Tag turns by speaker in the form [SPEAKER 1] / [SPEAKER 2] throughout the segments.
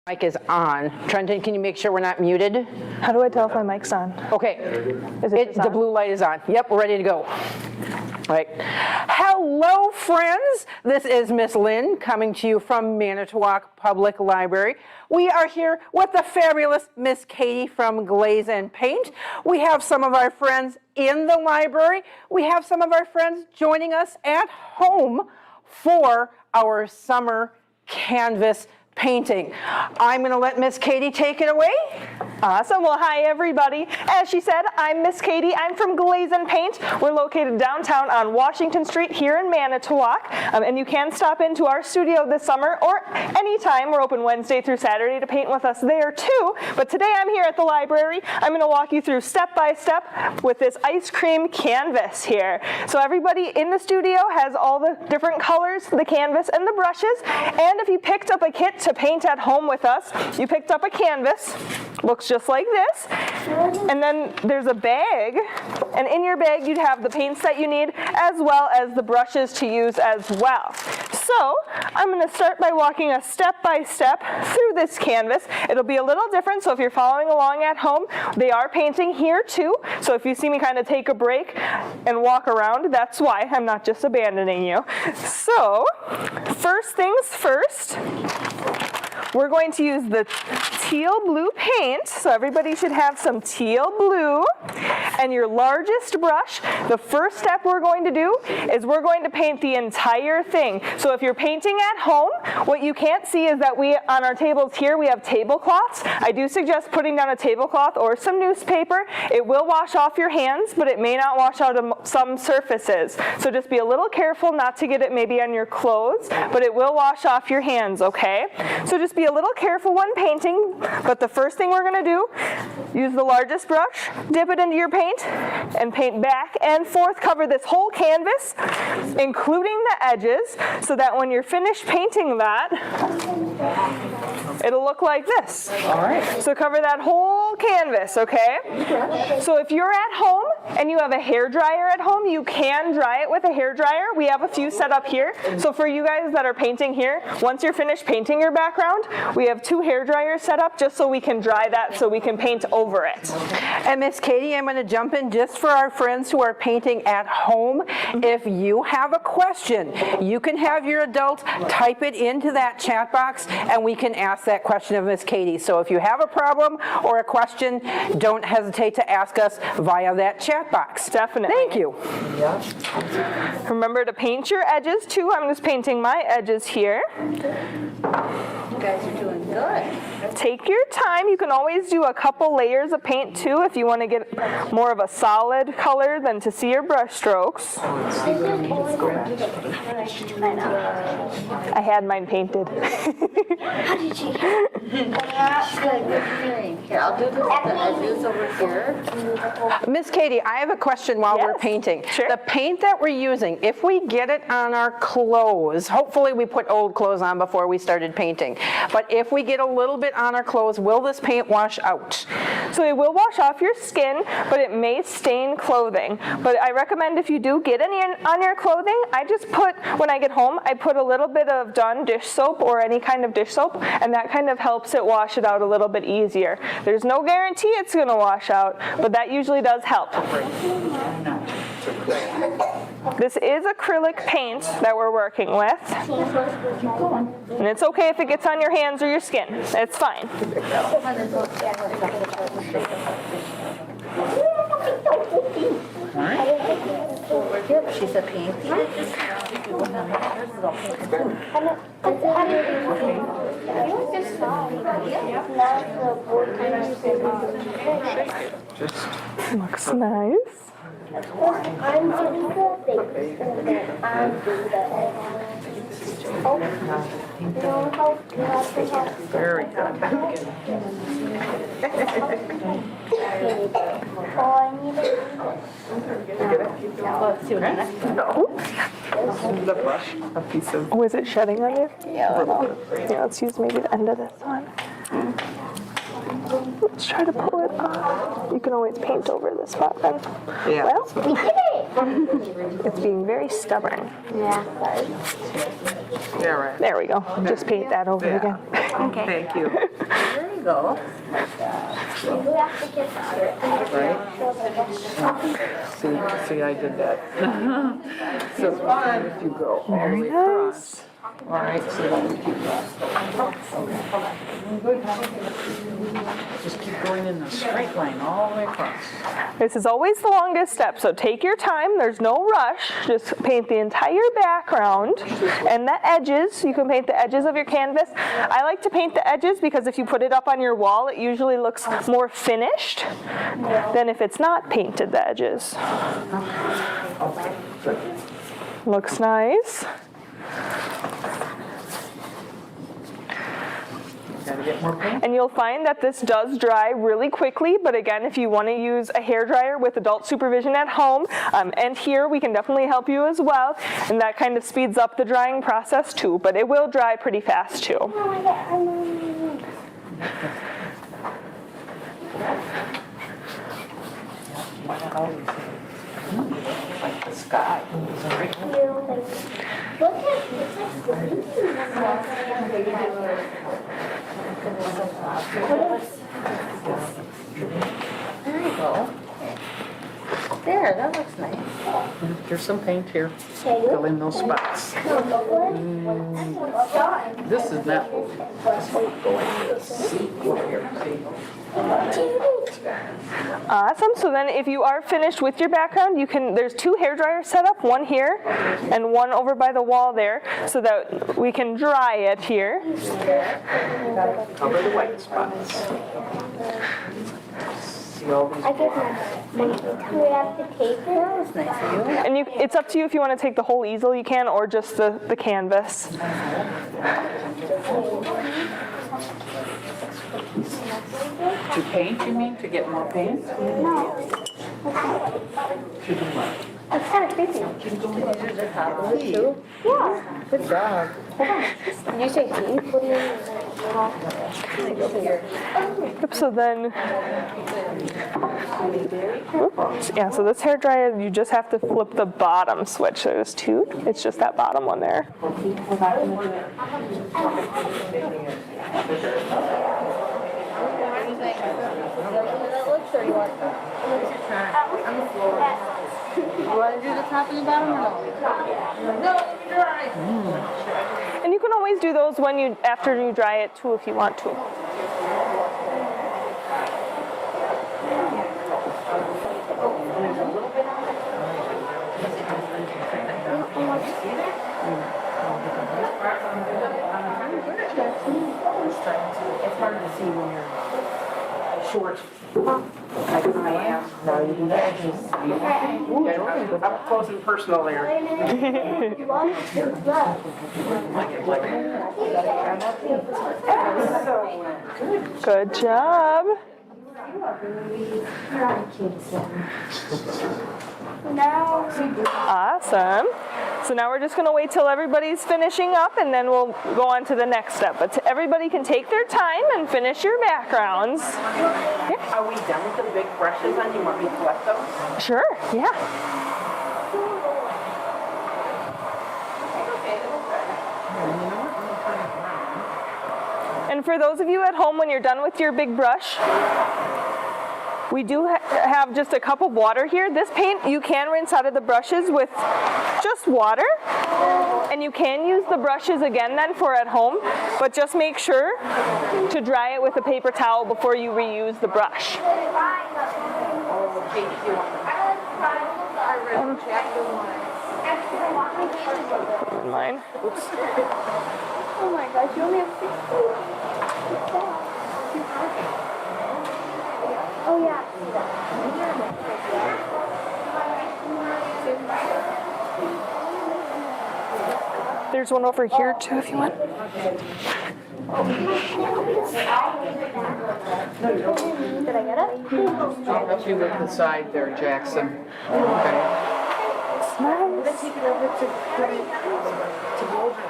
[SPEAKER 1] Mic is on. Trenton, can you make sure we're not muted?
[SPEAKER 2] How do I tell if my mic's on?
[SPEAKER 1] Okay. The blue light is on. Yep, we're ready to go. All right. Hello, friends. This is Miss Lynn coming to you from Manitowoc Public Library. We are here with the fabulous Miss Katie from Glaze and Paint. We have some of our friends in the library. We have some of our friends joining us at home for our summer canvas painting. I'm going to let Miss Katie take it away.
[SPEAKER 2] Awesome. Well, hi, everybody. As she said, I'm Miss Katie. I'm from Glaze and Paint. We're located downtown on Washington Street here in Manitowoc. And you can stop into our studio this summer or anytime. We're open Wednesday through Saturday to paint with us there, too. But today I'm here at the library. I'm going to walk you through step by step with this ice cream canvas here. So everybody in the studio has all the different colors, the canvas, and the brushes. And if you picked up a kit to paint at home with us, you picked up a canvas, looks just like this, and then there's a bag, and in your bag you'd have the paints that you need as well as the brushes to use as well. So I'm going to start by walking us step by step through this canvas. It'll be a little different, so if you're following along at home, they are painting here too, so if you see me kind of take a break and walk around, that's why. I'm not just abandoning you. So first things first, we're going to use the teal blue paint, so everybody should have some teal blue, and your largest brush. The first step we're going to do is we're going to paint the entire thing. So if you're painting at home, what you can't see is that we, on our tables here, we have tablecloths. I do suggest putting down a tablecloth or some newspaper. It will wash off your hands, but it may not wash out some surfaces. So just be a little careful not to get it maybe on your clothes, but it will wash off your hands, okay? So just be a little careful when painting, but the first thing we're going to do, use the largest brush, dip it into your paint, and paint back and forth, cover this whole canvas, including the edges, so that when you're finished painting that, it'll look like this.
[SPEAKER 1] All right.
[SPEAKER 2] So cover that whole canvas, okay? So if you're at home and you have a hair dryer at home, you can dry it with a hair dryer. We have a few set up here. So for you guys that are painting here, once you're finished painting your background, we have 2 hair dryers set up just so we can dry that so we can paint over it.
[SPEAKER 1] And Miss Katie, I'm going to jump in just for our friends who are painting at home. If you have a question, you can have your adult type it into that chat box and we can ask that question of Miss Katie. So if you have a problem or a question, don't hesitate to ask us via that chat box.
[SPEAKER 2] Definitely.
[SPEAKER 1] Thank you.
[SPEAKER 2] Remember to paint your edges too. I'm just painting my edges here.
[SPEAKER 3] You guys are doing good.
[SPEAKER 2] Take your time. You can always do a couple layers of paint too if you want to get more of a solid color than to see your brush strokes. I had mine painted.
[SPEAKER 3] How did you hear? Good hearing. Here, I'll do the edges over here.
[SPEAKER 1] Miss Katie, I have a question while we're painting.
[SPEAKER 2] Sure.
[SPEAKER 1] The paint that we're using, if we get it on our clothes, hopefully we put old clothes on before we started painting, but if we get a little bit on our clothes, will this paint wash out?
[SPEAKER 2] So it will wash off your skin, but it may stain clothing. But I recommend if you do get any on your clothing, I just put, when I get home, I put a little bit of Dawn dish soap or any kind of dish soap, and that kind of helps it wash it out a little bit easier. There's no guarantee it's going to wash out, but that usually does help. This is acrylic paint that we're working with, and it's okay if it gets on your hands or your skin. It's fine.
[SPEAKER 3] She's a painter.
[SPEAKER 2] Looks nice.
[SPEAKER 4] I'm doing the things and then I'm doing the
[SPEAKER 1] Very good. The brush, a piece of.
[SPEAKER 2] Oh, is it shedding on you?
[SPEAKER 3] Yeah.
[SPEAKER 2] Yeah, let's use maybe the end of this one. Let's try to pull it off. You can always paint over the spot then.
[SPEAKER 1] Yeah.
[SPEAKER 2] Well,
[SPEAKER 4] We did it!
[SPEAKER 2] It's being very stubborn.
[SPEAKER 4] Yeah.
[SPEAKER 5] Yeah, right.
[SPEAKER 2] There we go. Just paint that over again.
[SPEAKER 5] Thank you.
[SPEAKER 3] There you go.
[SPEAKER 4] We have to get
[SPEAKER 5] See, I did that. So if you go all the way across. All right, so then you keep that. Good. Just keep going in the straight line all the way across.
[SPEAKER 2] This is always the longest step, so take your time. There's no rush. Just paint the entire background and the edges. You can paint the edges of your canvas. I like to paint the edges because if you put it up on your wall, it usually looks more finished than if it's not painted, the edges. Looks nice.
[SPEAKER 5] Gotta get more paint.
[SPEAKER 2] And you'll find that this does dry really quickly, but again, if you want to use a hairdryer with adult supervision at home, and here we can definitely help you as well, and that kind of speeds up the drying process too, but it will dry pretty fast too.
[SPEAKER 5] Like the sky.
[SPEAKER 4] Look at
[SPEAKER 3] There you go. There, that looks nice.
[SPEAKER 5] Here's some paint here.
[SPEAKER 4] it's
[SPEAKER 5] Fill in those spots. This is not. This one go like this. Over here.
[SPEAKER 2] Awesome. So then if you are finished with your background, there's 2 hair dryers set up, one here and one over by the wall there, so that we can dry it here.
[SPEAKER 5] Cover the white spots. See all these.
[SPEAKER 4] I guess we have to tape it. That was nice of you.
[SPEAKER 2] And it's up to you if you want to take the whole easel, you can, or just the canvas.
[SPEAKER 5] To paint, you mean? To get more paint?
[SPEAKER 4] No. It's kind of creepy.
[SPEAKER 3] Too.
[SPEAKER 4] Yeah.
[SPEAKER 3] Good job.
[SPEAKER 4] Did you say teeth? What do you mean?
[SPEAKER 2] Yep, so then, oops, yeah, so this hair dryer, you just have to flip the bottom switch. There's 2. It's just that bottom one there.
[SPEAKER 3] That looks or you want on the floor. You want to do the top and the bottom or no?
[SPEAKER 2] And you can always do those after you dry it too if you want to.
[SPEAKER 5] It's hard to see when you're short. Like I am. No, you do that. Up close and personal there.
[SPEAKER 2] Good job. Awesome. So now we're just going to wait till everybody's finishing up and then we'll go on to the next step. But everybody can take their time and finish your backgrounds.
[SPEAKER 5] Are we done with the big brushes on? You want me to collect them?
[SPEAKER 2] Sure, yeah. And for those of you at home, when you're done with your big brush, we do have just a cup of water here. This paint, you can rinse out of the brushes with just water. And you can use the brushes again then for at home, but just make sure to dry it with a paper towel before you reuse the brush. Put in mine. Oops.
[SPEAKER 4] Oh my gosh, you only have 16. Oh yeah.
[SPEAKER 2] There's one over here too if you want.
[SPEAKER 4] Did I get it?
[SPEAKER 5] I'll help you with the side there, Jackson. Okay.
[SPEAKER 2] Nice.
[SPEAKER 3] Take it over to blow dry.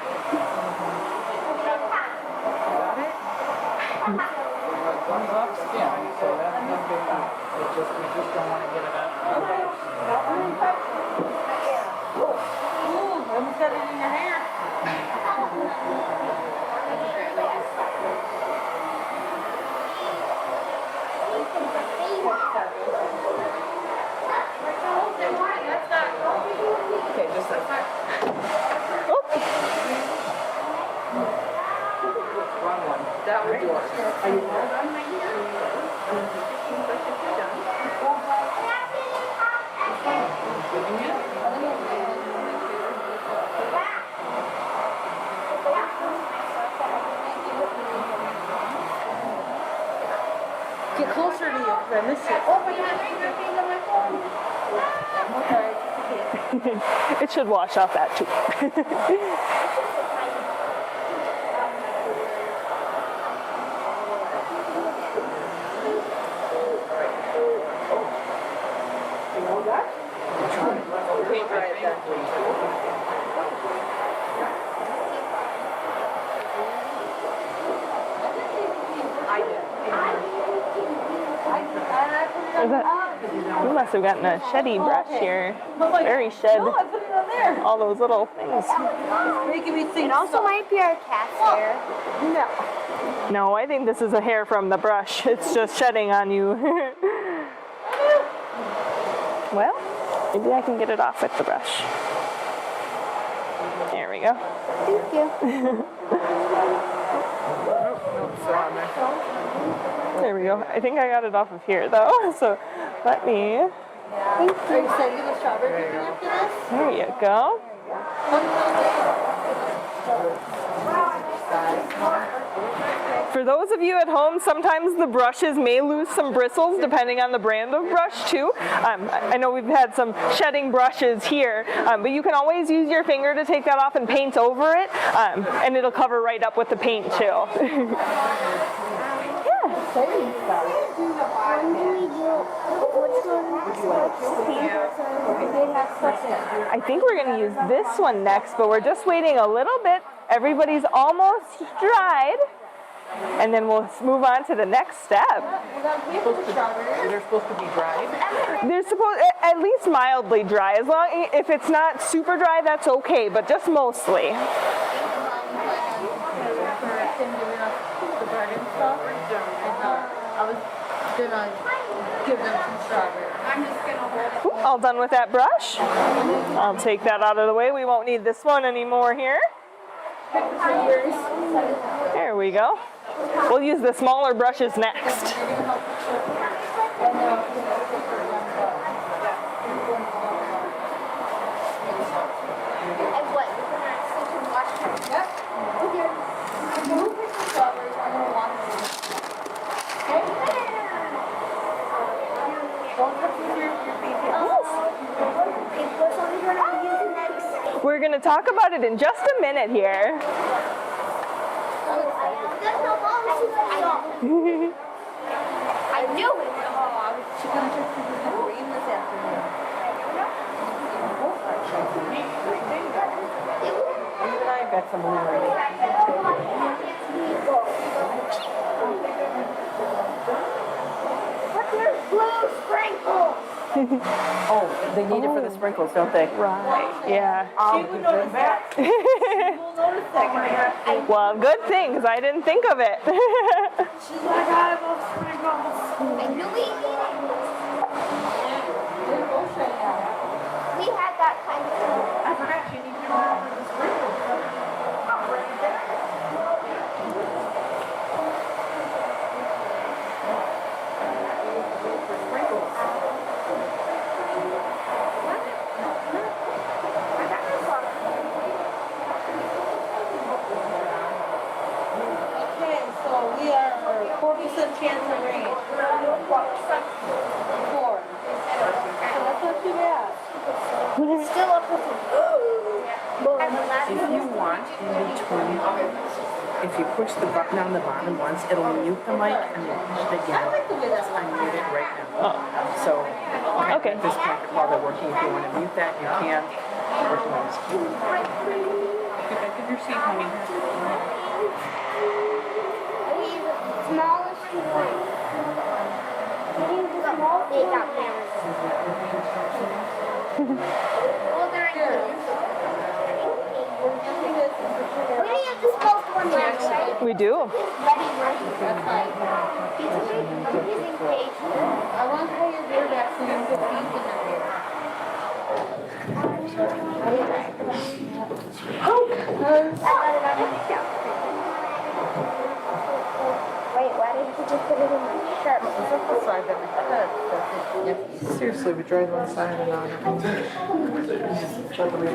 [SPEAKER 5] Thumbs up, yeah, so that's not big. We just don't want to get it out.
[SPEAKER 3] Almost got it in your hair.
[SPEAKER 5] Okay, just like that. Wrong one. That was yours. Are you all done, my dear?
[SPEAKER 3] Get closer to you, because I missed it. Oh, but you have fingerprints on my phone. Okay.
[SPEAKER 2] It should wash off that too.
[SPEAKER 5] Okay, try it then. I did.
[SPEAKER 2] You must have gotten a sheddy brush here. Very shed.
[SPEAKER 3] No, I put it on there.
[SPEAKER 2] All those little things.
[SPEAKER 3] Making me think.
[SPEAKER 4] It also might be our cat's hair.
[SPEAKER 3] No.
[SPEAKER 2] No, I think this is a hair from the brush. It's just shedding on you. Well, maybe I can get it off with the brush. There we go.
[SPEAKER 4] Thank you.
[SPEAKER 2] There we go. I think I got it off of here though. So let me.
[SPEAKER 3] Are you excited to get strawberry picking after this?
[SPEAKER 2] There you go. For those of you at home, sometimes the brushes may lose some bristles depending on the brand of brush too. I know we've had some shedding brushes here, but you can always use your finger to take that off and paint over it, and it'll cover right up with the paint too.
[SPEAKER 4] When do we do which one?
[SPEAKER 2] I think we're going to use this one next, but we're just waiting a little bit. Everybody's almost dried. And then we'll move on to the next step.
[SPEAKER 5] They're supposed to be dried.
[SPEAKER 2] They're supposed at least mildly dry. As long if it's not super dry, that's okay, but just mostly.
[SPEAKER 3] Him giving us the garden stuff. I was gonna give them some strawberry. I'm just gonna hold it.
[SPEAKER 2] All done with that brush. I'll take that out of the way. We won't need this one anymore here. There we go. We'll use the smaller brushes next.
[SPEAKER 4] And what?
[SPEAKER 3] Yep. Okay. You pick the strawberries. I'm gonna walk through. Don't touch your feet.
[SPEAKER 4] Which one are you going to use next?
[SPEAKER 2] We're going to talk about it in just a minute here.
[SPEAKER 4] I knew it.
[SPEAKER 3] She's gonna check the green this afternoon.
[SPEAKER 5] Even I got some blue already.
[SPEAKER 4] But there's blue sprinkles.
[SPEAKER 1] Oh, they need it for the sprinkles, don't they?
[SPEAKER 2] Right. Yeah.
[SPEAKER 3] She would notice that. She will notice that.
[SPEAKER 2] Well, good thing, because I didn't think of it.
[SPEAKER 3] She's like, I love sprinkles.
[SPEAKER 4] I knew we needed it.
[SPEAKER 3] They're both right now.
[SPEAKER 4] We had that kind of thing.
[SPEAKER 3] I forgot you need to remember the sprinkles. Okay, so we are 4% chance of rain. 4. So that's not too bad.
[SPEAKER 4] It's still up with
[SPEAKER 5] If you want, in between, if you push the button on the bottom once, it'll mute the mic, and then push it again.
[SPEAKER 3] I like the way that's
[SPEAKER 5] I'm muted right now. So,
[SPEAKER 2] Okay.
[SPEAKER 5] at this point, while they're working, if you want to mute that, you can. Or if you want to keep it back in your seat, honey.
[SPEAKER 4] smallest one. Can you use the small They got cameras. Well, then I could. We're gonna use this most one last, right?
[SPEAKER 2] We do.
[SPEAKER 4] Ready, ready. That's fine. Using page.
[SPEAKER 3] I want to pay your beer back so you can put pink in your beer.
[SPEAKER 4] Wait, why did you just put it in my shirt?
[SPEAKER 3] Sorry, but
[SPEAKER 5] Seriously, we drive on the side and on.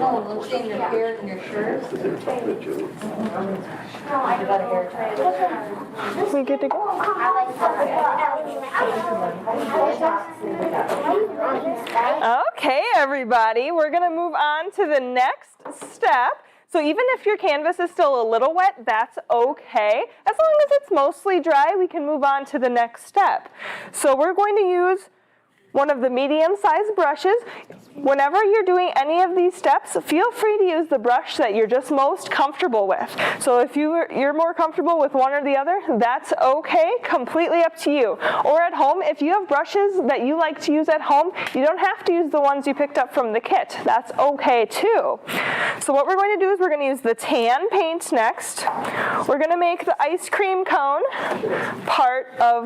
[SPEAKER 3] oh, looks in your hair and your shirt.
[SPEAKER 2] We good to go?
[SPEAKER 4] I like that.
[SPEAKER 2] Okay, everybody, we're gonna move on to the next step. So even if your canvas is still a little wet, that's okay. As long as it's mostly dry, we can move on to the next step. So we're going to use one of the medium-sized brushes. Whenever you're doing any of these steps, feel free to use the brush that you're just most comfortable with. So if you're more comfortable with one or the other, that's okay, completely up to you. Or at home, if you have brushes that you like to use at home, you don't have to use the ones you picked up from the kit. That's okay too. So what we're going to do is we're going to use the tan paint next. We're going to make the ice cream cone part of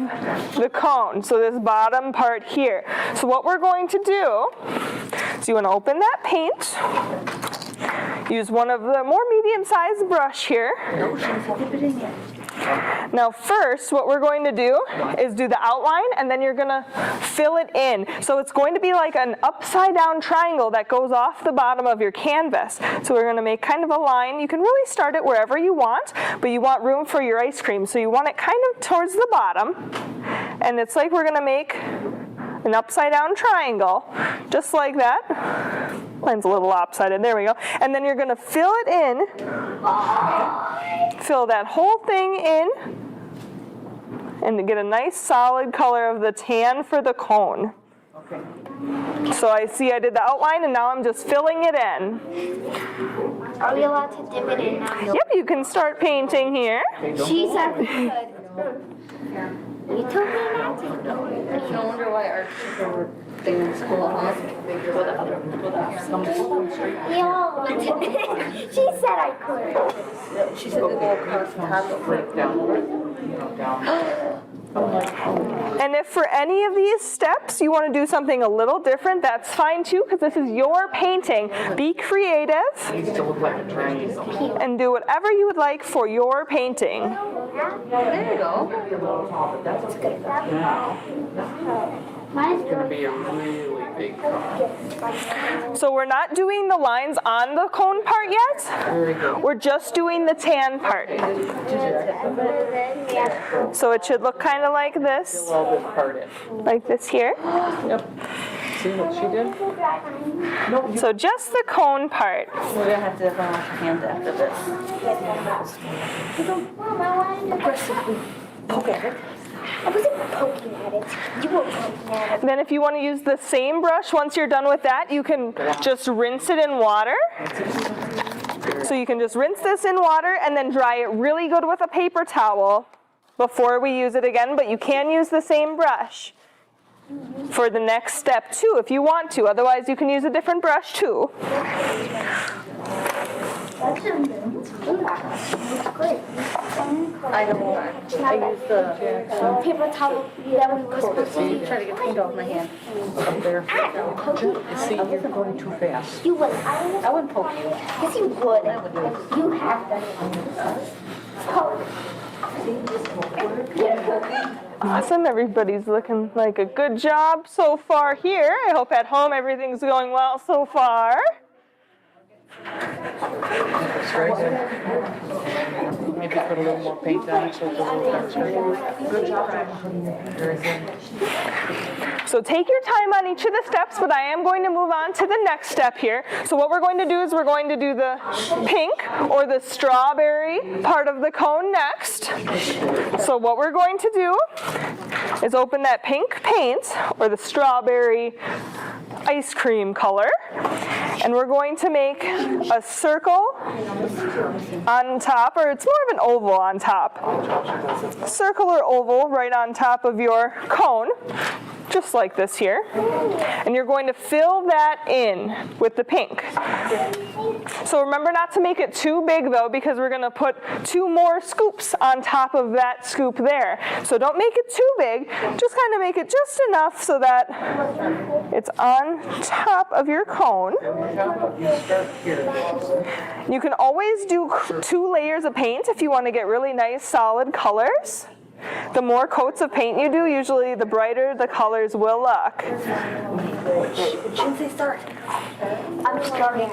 [SPEAKER 2] the cone. So this bottom part here. So what we're going to do is you want to open that paint, use one of the more medium-sized brush here. Now first, what we're going to do is do the outline, and then you're going to fill it in. So it's going to be like an upside-down triangle that goes off the bottom of your canvas. So we're going to make kind of a line. You can really start it wherever you want, but you want room for your ice cream. So you want it kind of towards the bottom, and it's like we're going to make an upside-down triangle, just like that. Mine's a little lopsided, there we go. And then you're gonna fill it in, fill that whole thing in, and to get a nice solid color of the tan for the cone.
[SPEAKER 5] Okay.
[SPEAKER 4] So I did the outline, and now I'm just filling it in.
[SPEAKER 3] Are we allowed to dip it in now?
[SPEAKER 2] Yep, you can start painting here.
[SPEAKER 3] She said we could.
[SPEAKER 4] You told me not to.
[SPEAKER 3] No wonder why our thing in school has
[SPEAKER 4] She said I could.
[SPEAKER 3] She said to go across the top of it.
[SPEAKER 2] And if for any of these steps you want to do something a little different, that's fine too, because this is your painting. Be creative
[SPEAKER 5] Needs to look like a triangle.
[SPEAKER 2] and do whatever you would like for your painting.
[SPEAKER 3] There you go.
[SPEAKER 4] Mine's
[SPEAKER 5] It's gonna be a really big cone.
[SPEAKER 2] So we're not doing the lines on the cone part yet.
[SPEAKER 5] Very good.
[SPEAKER 2] We're just doing the tan part. So it should look kind of like this,
[SPEAKER 5] Fill all this part in.
[SPEAKER 2] like this here.
[SPEAKER 5] Yep. See what she did?
[SPEAKER 2] So just the cone part.
[SPEAKER 3] We're gonna have to wash our hands after this.
[SPEAKER 4] Mom, I wanted to poke at it. I wasn't poking at it. You were poking at it.
[SPEAKER 2] Then if you want to use the same brush, once you're done with that, you can just rinse it in water. So you can just rinse this in water and then dry it really good with a paper towel before we use it again, but you can use the same brush for the next step too if you want to. Otherwise, you can use a different brush too.
[SPEAKER 3] I don't know. I used the
[SPEAKER 4] Paper towel that we were supposed to use.
[SPEAKER 3] try to get paint off my hand.
[SPEAKER 5] Up there. See, you're going too fast.
[SPEAKER 4] You would.
[SPEAKER 3] I wouldn't poke you.
[SPEAKER 4] Yes, you would. You have done it.
[SPEAKER 2] Awesome, everybody's looking like a good job so far here. I hope at home everything's going well so far.
[SPEAKER 5] It's very good. Maybe put a little more paint on it so it's a little darker. Good job. Very good.
[SPEAKER 2] So take your time on each of the steps, but I am going to move on to the next step here. So what we're going to do is we're going to do the pink or the strawberry part of the cone next. So what we're going to do is open that pink paint or the strawberry ice cream color, and we're going to make a circle on top, or it's more of an oval on top. Circle or oval right on top of your cone. just like this here. And you're going to fill that in with the pink. So remember not to make it too big though, because we're going to put 2 more scoops on top of that scoop there. So don't make it too big, just kind of make it just enough so that it's on top of your cone. You can always do 2 layers of paint if you want to get really nice solid colors. The more coats of paint you do, usually the brighter the colors will look.
[SPEAKER 4] Since they start, I'm starting.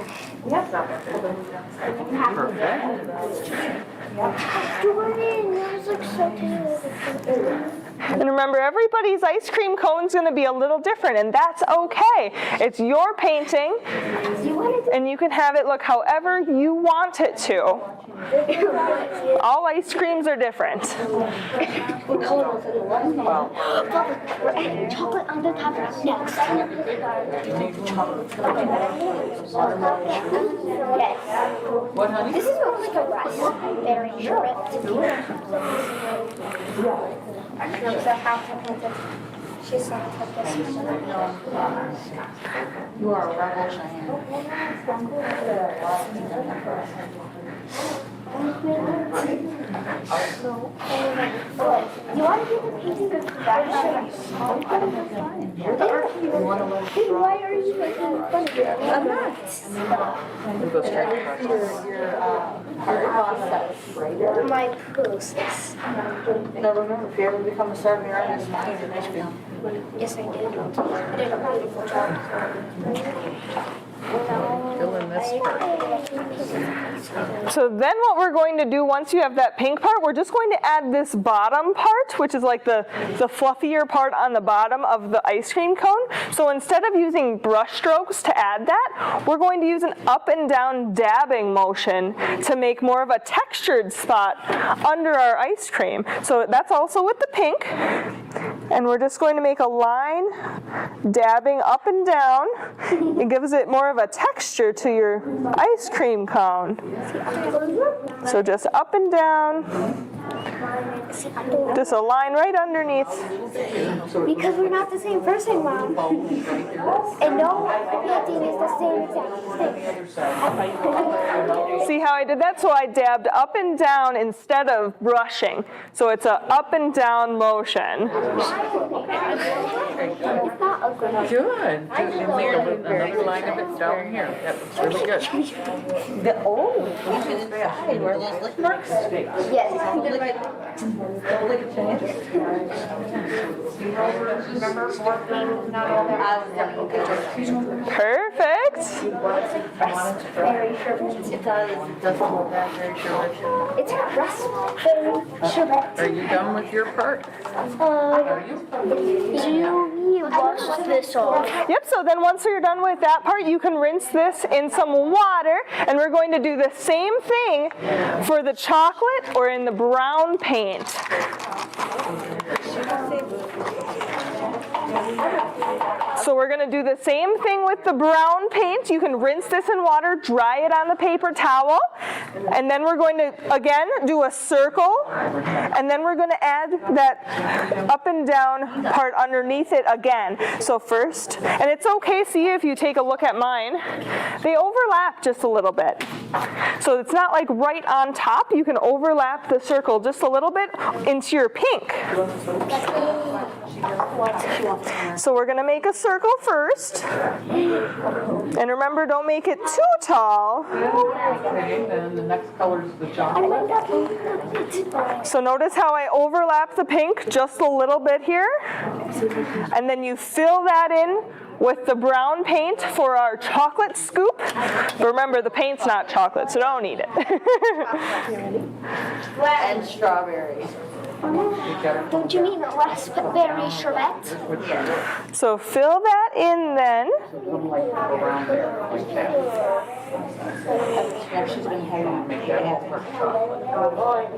[SPEAKER 4] Jordan, yours looks so cute.
[SPEAKER 2] And remember, everybody's ice cream cone is going to be a little different, and that's okay. It's your painting, and you can have it look however you want it to. All ice creams are different.
[SPEAKER 4] What color was it? Chocolate on the top next. Yes.
[SPEAKER 5] What, honey?
[SPEAKER 4] This is more like a raspberry sherbet. She's not
[SPEAKER 5] You are a rebel, Cheyenne.
[SPEAKER 4] You want to do the painting of why are you making fun of it? I'm not.
[SPEAKER 5] We'll go straight to
[SPEAKER 4] My process.
[SPEAKER 5] Now remember, if you ever become a serving artist, you can't do ice cream.
[SPEAKER 4] Yes, I did. I did a beautiful job.
[SPEAKER 5] Fill in this part.
[SPEAKER 2] So then what we're going to do once you have that pink part, we're just going to add this bottom part, which is like the fluffier part on the bottom of the ice cream cone. So instead of using brush strokes to add that, we're going to use an up and down dabbing motion to make more of a textured spot under our ice cream. So that's also with the pink. And we're just going to make a line dabbing up and down. It gives it more of a texture to your ice cream cone. So just up and down, just a line right underneath.
[SPEAKER 4] Because we're not the same person, Mom. And no painting is the same exact thing.
[SPEAKER 2] See how I did that? So I dabbed up and down instead of brushing. So it's a up and down motion.
[SPEAKER 4] It's not ugly.
[SPEAKER 5] Good. And make another line of it down here. That looks really good.
[SPEAKER 2] Perfect.
[SPEAKER 4] Raspberry sherbet.
[SPEAKER 5] It does hold that very sure.
[SPEAKER 4] It's raspberry sherbet.
[SPEAKER 5] Are you done with your part?
[SPEAKER 4] You wash this off.
[SPEAKER 2] Yep, so then once you're done with that part, you can rinse this in some water, and we're going to do the same thing for the chocolate or in the brown paint. So we're going to do the same thing with the brown paint. You can rinse this in water, dry it on the paper towel, and then we're going to, again, do a circle, and then we're going to add that up and down part underneath it again. So first, and it's okay, see if you take a look at mine, they overlap just a little bit. So it's not like right on top. You can overlap the circle just a little bit into your pink. So we're going to make a circle first. And remember, don't make it too tall.
[SPEAKER 5] Okay, then the next color is the chocolate.
[SPEAKER 2] So notice how I overlap the pink just a little bit here. And then you fill that in with the brown paint for our chocolate scoop. But remember, the paint's not chocolate, so don't eat it.
[SPEAKER 5] And strawberries.
[SPEAKER 4] Don't you mean raspberry sherbet?
[SPEAKER 2] So fill that in then.
[SPEAKER 5] Around there, like that. Yeah, she's been hanging make that whole part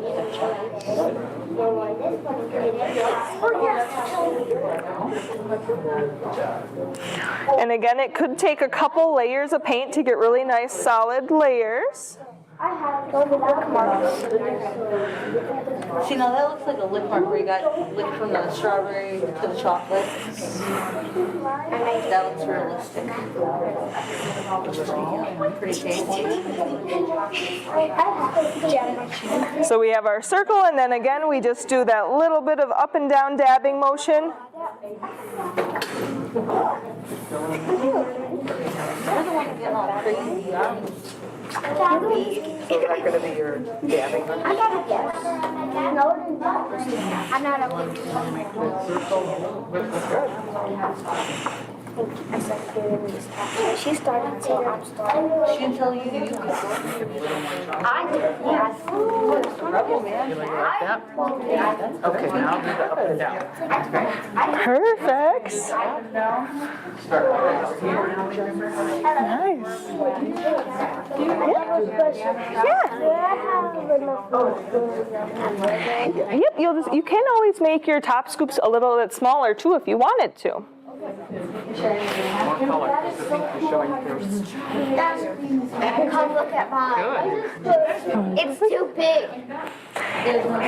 [SPEAKER 2] And again, it could take a couple layers of paint to get really nice solid layers.
[SPEAKER 3] See, now that looks like a lick mark where you got licked from the strawberry to the chocolate. That looks realistic. Pretty tasty.
[SPEAKER 2] So we have our circle, and then again, we just do that little bit of up and down dabbing motion.
[SPEAKER 3] I don't want to get all crazy.
[SPEAKER 5] Is that gonna be your dabbing?
[SPEAKER 4] I gotta guess. No, I'm not okay. She started, so I'm starting.
[SPEAKER 3] She didn't tell you that you could.
[SPEAKER 4] I did, yes.
[SPEAKER 5] Okay, now do the up and down.
[SPEAKER 2] Perfect. Yep, you can always make your top scoops a little bit smaller too if you wanted to.
[SPEAKER 5] More color, because the pink is showing through.
[SPEAKER 4] Come look at mine. It's too big.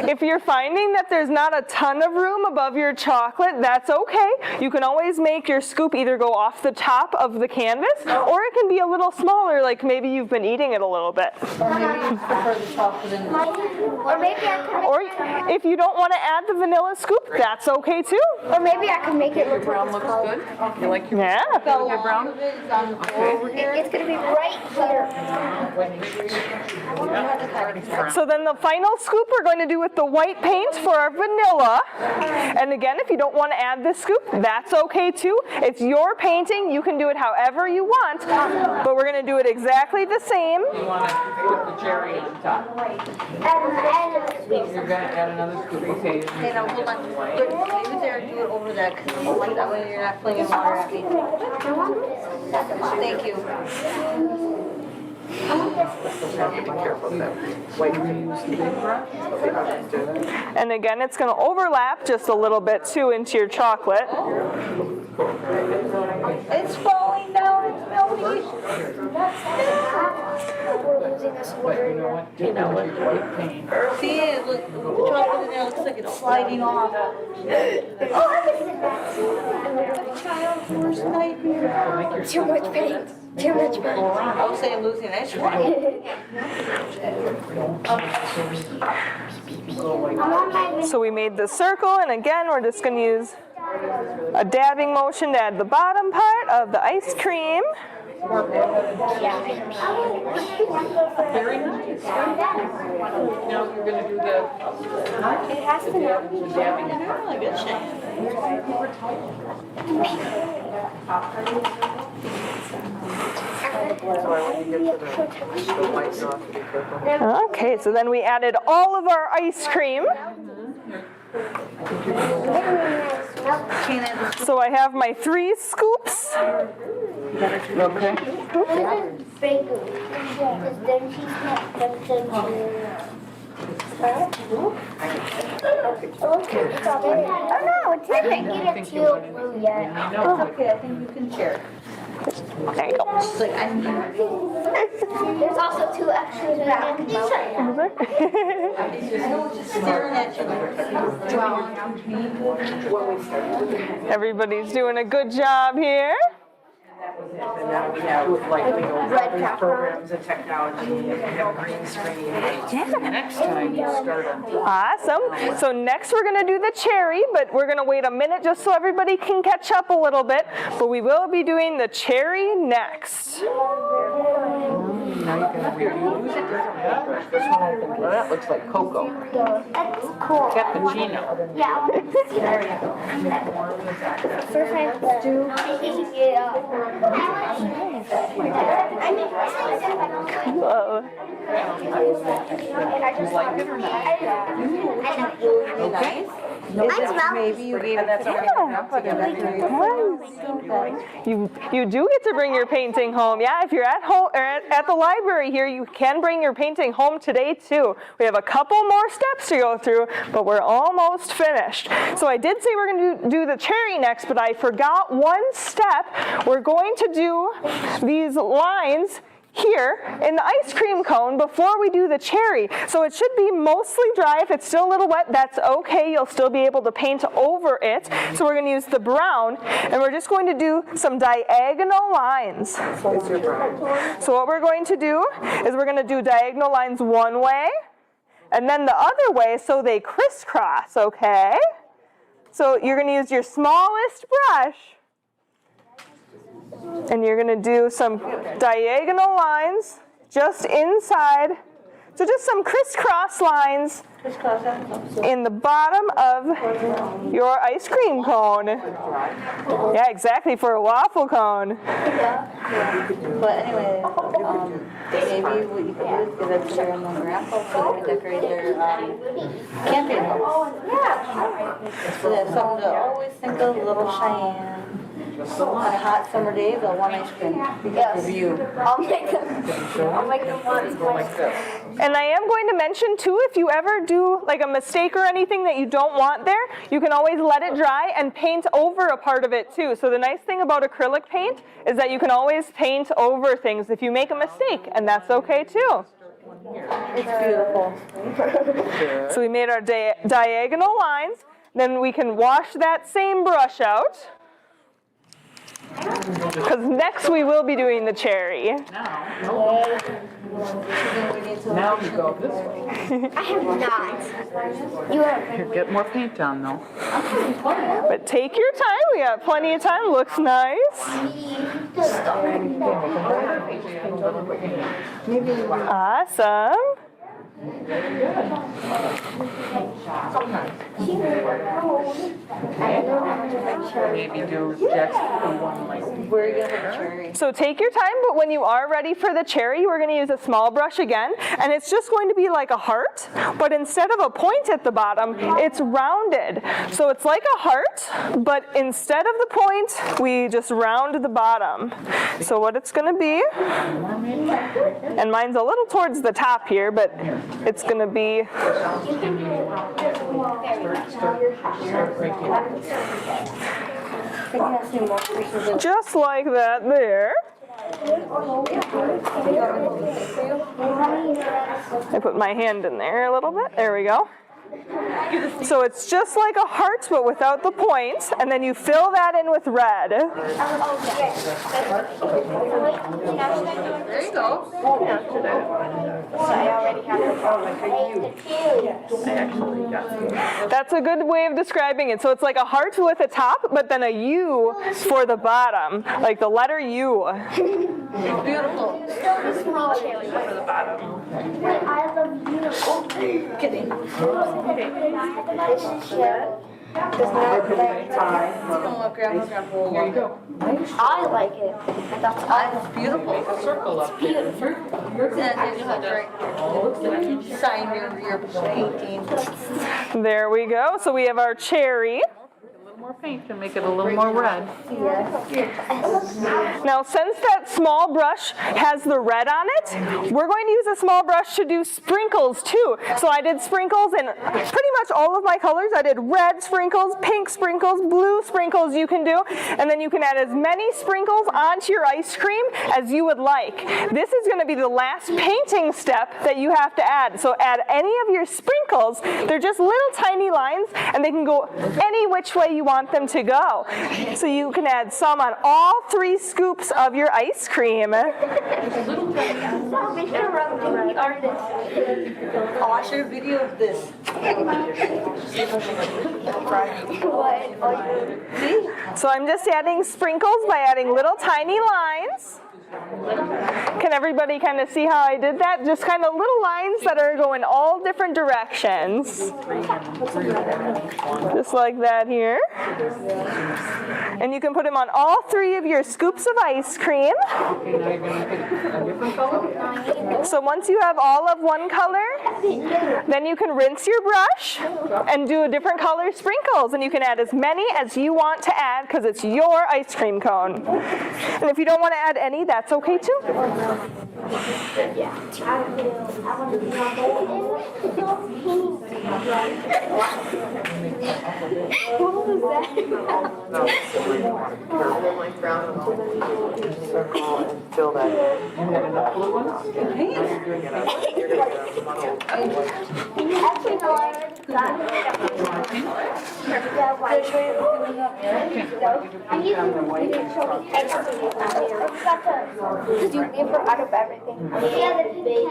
[SPEAKER 2] If you're finding that there's not a ton of room above your chocolate, that's okay. You can always make your scoop either go off the top of the canvas, or it can be a little smaller, like maybe you've been eating it a little bit.
[SPEAKER 3] Or maybe you prefer the chocolate in the
[SPEAKER 4] Or maybe I could.
[SPEAKER 2] Or if you don't want to add the vanilla scoop, that's okay too.
[SPEAKER 4] Or maybe I could make it look
[SPEAKER 5] Brown looks good? You like your
[SPEAKER 2] Yeah.
[SPEAKER 3] The brown of it is on the floor over here.
[SPEAKER 4] It's gonna be right here.
[SPEAKER 2] So then the final scoop we're going to do with the white paint for our vanilla. And again, if you don't want to add this scoop, that's okay too. It's your painting. You can do it however you want, but we're going to do it exactly the same.
[SPEAKER 5] You want to put the cherry on top. You're going to add another scoop, okay?
[SPEAKER 3] Okay, now hold on. Leave it there and do it over that, because that way you're not flinging water at me. Thank you.
[SPEAKER 5] You have to be careful of that. White, you use the big brush.
[SPEAKER 2] And again, it's going to overlap just a little bit too into your chocolate.
[SPEAKER 3] It's falling down, it's melting.
[SPEAKER 5] You know what? White paint.
[SPEAKER 3] See it, look, the chocolate in there looks like it's sliding off. Worst nightmare.
[SPEAKER 4] Too much paint. Too much paint.
[SPEAKER 3] I was saying losing ice cream.
[SPEAKER 2] So we made the circle, and again, we're just going to use a dabbing motion to add the bottom part of the ice cream.
[SPEAKER 5] Very nice. Now you're going to do the
[SPEAKER 4] It has to be.
[SPEAKER 5] dabbing part.
[SPEAKER 3] Really good shape.
[SPEAKER 2] Okay, so then we added all of our ice cream. So I have my 3 scoops.
[SPEAKER 5] Okay.
[SPEAKER 4] Oh no, it's didn't get it teal blue yet.
[SPEAKER 3] It's okay, I think you can share.
[SPEAKER 2] There you go.
[SPEAKER 3] She's like, I need
[SPEAKER 4] There's also 2 extras that I can
[SPEAKER 3] staring at you.
[SPEAKER 2] Everybody's doing a good job here.
[SPEAKER 5] And now we have like, you know, programs and technology, and we have green screen. Next time you start on.
[SPEAKER 2] Awesome. So next we're going to do the cherry, but we're going to wait a minute just so everybody can catch up a little bit. But we will be doing the cherry next.
[SPEAKER 5] Now you can use a different paintbrush. This one I think, well, that looks like cocoa.
[SPEAKER 4] That's cool.
[SPEAKER 5] Cappuccino.
[SPEAKER 4] Yeah, I want to see that. First I have to do
[SPEAKER 2] Whoa.
[SPEAKER 3] Nice. Maybe you gave it to
[SPEAKER 2] You do get to bring your painting home. Yeah, if you're at home or at the library here, you can bring your painting home today too. We have a couple more steps to go through, but we're almost finished. So I did say we're going to do the cherry next, but I forgot one step. We're going to do these lines here in the ice cream cone before we do the cherry. So it should be mostly dry. If it's still a little wet, that's okay. You'll still be able to paint over it. So we're going to use the brown, and we're just going to do some diagonal lines. So what we're going to do is we're going to do diagonal lines one way, and then the other way so they crisscross, okay? So you're going to use your smallest brush, and you're going to do some diagonal lines just inside. So just some crisscross lines in the bottom of your ice cream cone. Yeah, exactly, for a waffle cone.
[SPEAKER 3] But anyway, maybe what you could do is give it to your mom and grandpa so they can decorate their camping house. So they have something to always think of, little Cheyenne. On a hot summer day, they'll want ice cream because of you.
[SPEAKER 4] I'll make them ones like this.
[SPEAKER 2] And I am going to mention too, if you ever do like a mistake or anything that you don't want there, you can always let it dry and paint over a part of it too. So the nice thing about acrylic paint is that you can always paint over things if you make a mistake, and that's okay too.
[SPEAKER 3] It's beautiful.
[SPEAKER 2] So we made our diagonal lines. Then we can wash that same brush out, because next we will be doing the cherry.
[SPEAKER 5] Now you go this way.
[SPEAKER 4] I have not. You have.
[SPEAKER 5] Get more paint on though.
[SPEAKER 2] But take your time, we got plenty of time, looks nice. Awesome.
[SPEAKER 5] Maybe do Jack's one like.
[SPEAKER 3] Where are you going to put the cherry?
[SPEAKER 2] So take your time, but when you are ready for the cherry, we're going to use a small brush again, and it's just going to be like a heart, but instead of a point at the bottom, it's rounded. So it's like a heart, but instead of the point, we just round the bottom. So what it's going to be, and mine's a little towards the top here, but it's going to be just like that there. I put my hand in there a little bit. There we go. So it's just like a heart, but without the points, and then you fill that in with red.
[SPEAKER 3] There you go.
[SPEAKER 4] I already have it.
[SPEAKER 2] That's a good way of describing it. So it's like a heart with a top, but then a U for the bottom, like the letter U.
[SPEAKER 3] Beautiful.
[SPEAKER 4] Small cherry for the bottom. I love you.
[SPEAKER 3] Kidding.
[SPEAKER 4] This is cherry. Does not that
[SPEAKER 3] There you go.
[SPEAKER 4] I like it.
[SPEAKER 3] It's beautiful.
[SPEAKER 5] Circle up.
[SPEAKER 4] Beautiful.
[SPEAKER 3] And you have to sign your painting.
[SPEAKER 2] There we go. So we have our cherry.
[SPEAKER 5] A little more paint to make it a little more red.
[SPEAKER 2] Now, since that small brush has the red on it, we're going to use a small brush to do sprinkles too. So I did sprinkles in pretty much all of my colors. I did red sprinkles, pink sprinkles, blue sprinkles you can do, and then you can add as many sprinkles onto your ice cream as you would like. This is going to be the last painting step that you have to add. So add any of your sprinkles. They're just little tiny lines, and they can go any which way you want them to go. So you can add some on all 3 scoops of your ice cream.
[SPEAKER 3] Oh, I should a video of this.
[SPEAKER 2] So I'm just adding sprinkles by adding little tiny lines. Can everybody kind of see how I did that? Just kind of little lines that are going all different directions. Just like that here. And you can put them on all 3 of your scoops of ice cream.
[SPEAKER 5] Okay, now you're gonna make it a different color?
[SPEAKER 2] So once you have all of one color, then you can rinse your brush and do a different color sprinkles. And you can add as many as you want to add because it's your ice cream cone. And if you don't want to add any, that's okay too.
[SPEAKER 4] want to be on What was that?
[SPEAKER 5] Circle and fill that. You have enough blue ones? You're doing it up. You're gonna go.
[SPEAKER 4] Actually, no, I already got it. Yeah, why? I need to show me because you leave her out of everything. Yeah, the big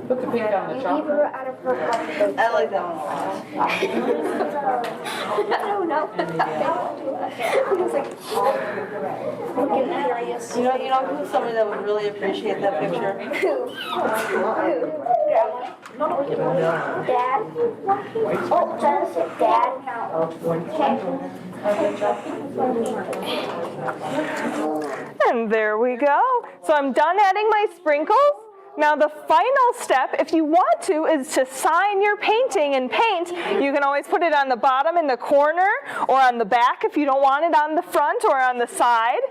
[SPEAKER 5] Put the pink on the
[SPEAKER 4] you leave
[SPEAKER 5] chocolate.
[SPEAKER 4] her out of her comfort.
[SPEAKER 3] I like that one a lot.
[SPEAKER 4] I don't know. I was like, I'm getting curious.
[SPEAKER 3] You know who's somebody that would really appreciate that picture?
[SPEAKER 4] Who? Dad. Oh, Genesis, Dad.
[SPEAKER 2] And there we go. So I'm done adding my sprinkles. Now the final step, if you want to, is to sign your painting in paint. You can always put it on the bottom in the corner or on the back if you don't want it on the front or on the side.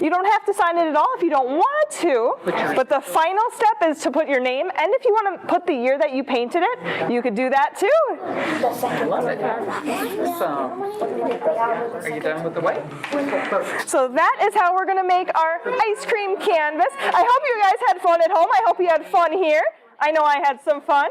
[SPEAKER 2] You don't have to sign it at all if you don't want to, but the final step is to put your name, and if you want to put the year that you painted it, you could do that too.
[SPEAKER 5] Love it. So, are you done with the white?
[SPEAKER 2] So that is how we're going to make our ice cream canvas. I hope you guys had fun at home. I hope you had fun here. I know I had some fun.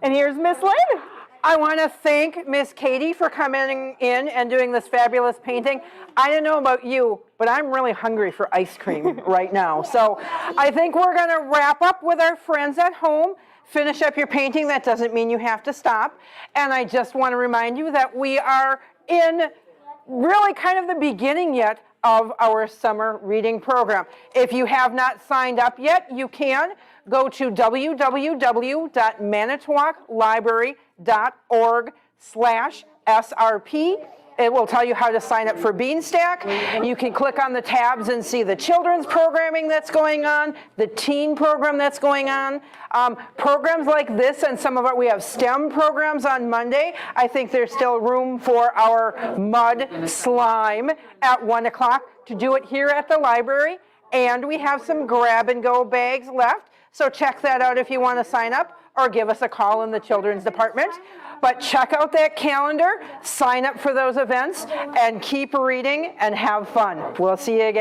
[SPEAKER 2] And here's Miss Lynn.
[SPEAKER 1] I want to thank Miss Katie for coming in and doing this fabulous painting. I don't know about you, but I'm really hungry for ice cream right now. So I think we're going to wrap up with our friends at home. Finish up your painting. That doesn't mean you have to stop. And I just want to remind you that we are in really kind of the beginning yet of our summer reading program. If you have not signed up yet, you can go to www.manitowoclibrary.org/SRP. It will tell you how to sign up for Beanstack. You can click on the tabs and see the children's programming that's going on, the teen program that's going on. Programs like this and some of our, we have STEM programs on Monday. I think there's still room for our mud slime at 1 o'clock to do it here at the library. And we have some grab and go bags left. So check that out if you want to sign up or give us a call in the children's department. But check out that calendar, sign up for those events, and keep reading and have fun. We'll see you again.